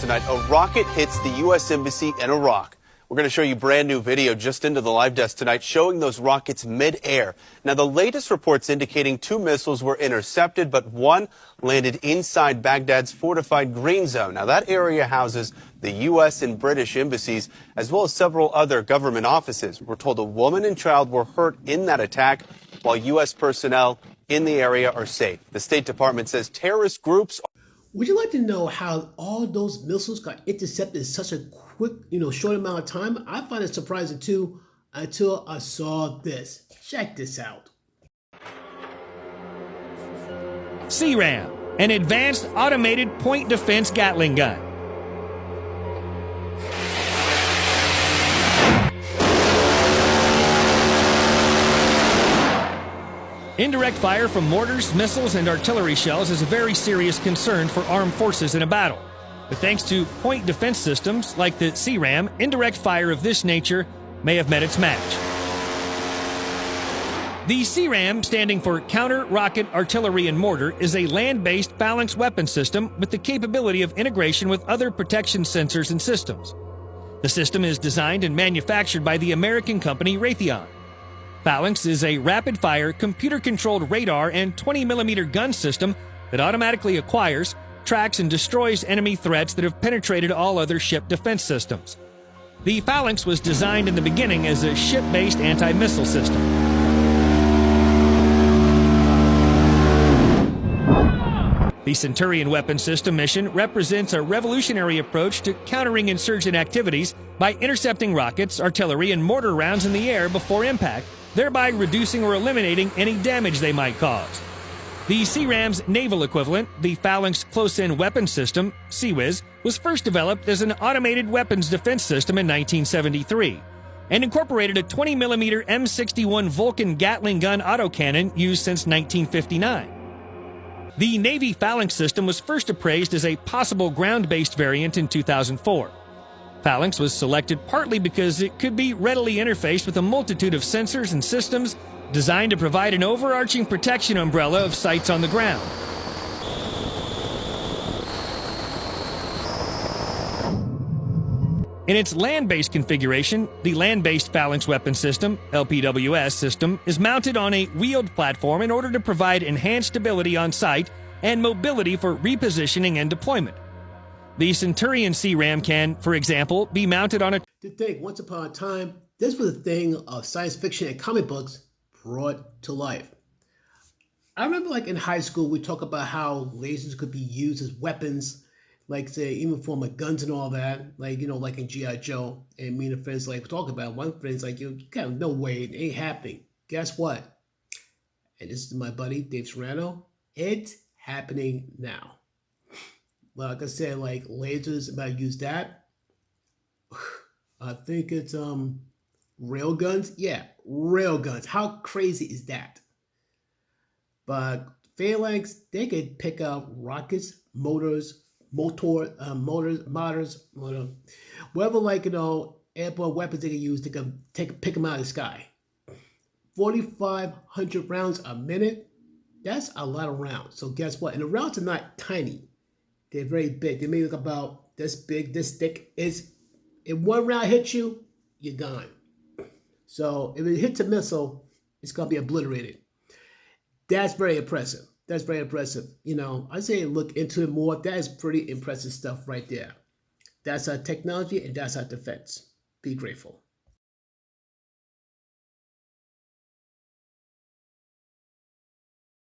tonight. A rocket hits the U.S. Embassy in Iraq. We're going to show you brand new video just into the live desk tonight showing those rockets mid-air. Now, the latest reports indicating 2 missiles were intercepted, but one landed inside Baghdad's fortified green zone. Now, that area houses the U.S. and British embassies, as well as several other government offices. We're told a woman and child were hurt in that attack, while U.S. personnel in the area are safe. The State Department says terrorist groups. Would you like to know how all those missiles got intercepted in such a quick, short amount of time? I find it surprising too until I saw this. Check this out. CRAM, an advanced automated point defense Gatling gun. Indirect fire from mortars, missiles, and artillery shells is a very serious concern for armed forces in a battle. But thanks to point defense systems like the CRAM, indirect fire of this nature may have met its match. The CRAM, standing for Counter Rocket Artillery and Mortar, is a land-based phalanx weapon system with the capability of integration with other protection sensors and systems. The system is designed and manufactured by the American company Raytheon. Phalanx is a rapid-fire, computer-controlled radar and 20mm gun system that automatically acquires, tracks, and destroys enemy threats that have penetrated all other ship defense systems. The Phalanx was designed in the beginning as a ship-based anti-missile system. The Centurion weapon system mission represents a revolutionary approach to countering insurgent activities by intercepting rockets, artillery, and mortar rounds in the air before impact, thereby reducing or eliminating any damage they might cause. The CRAM's naval equivalent, the Phalanx Close-In Weapon System, CWIS, was first developed as an automated weapons defense system in 1973 and incorporated a 20mm M61 Vulcan Gatling gun autocannon used since 1959. The Navy Phalanx system was first appraised as a possible ground-based variant in 2004. Phalanx was selected partly because it could be readily interfaced with a multitude of sensors and systems designed to provide an overarching protection umbrella of sights on the ground. In its land-based configuration, the Land-Based Phalanx Weapon System, LPWS system, is mounted on a wheeled platform in order to provide enhanced stability on site and mobility for repositioning and deployment. The Centurion CRAM can, for example, be mounted on a... To think, once upon a time, this was a thing of science fiction and comic books brought to life. I remember in high school, we talk about how lasers could be used as weapons, say, even for guns and all that, like in G.I. Joe. And me and a friends, talk about one friend's you got no way, it ain't happening. Guess what? And this is my buddy, Dave Serrano. It's happening now. Like I said, lasers, about to use that. I think it's rail guns. Yeah, rail guns. How crazy is that? But Phalanx, they could pick out rockets, motors, whatever airborne weapons they can use to pick them out of the sky. 4,500 rounds a minute. That's a lot of rounds. So guess what? And the rounds are not tiny. They're very big. They may look about this big, this thick. If one round hits you, you're gone. So if it hits a missile, it's going to be obliterated. That's very impressive. That's very impressive. I say look into it more. That is pretty impressive stuff right there. That's our technology and that's our defense. Be grateful.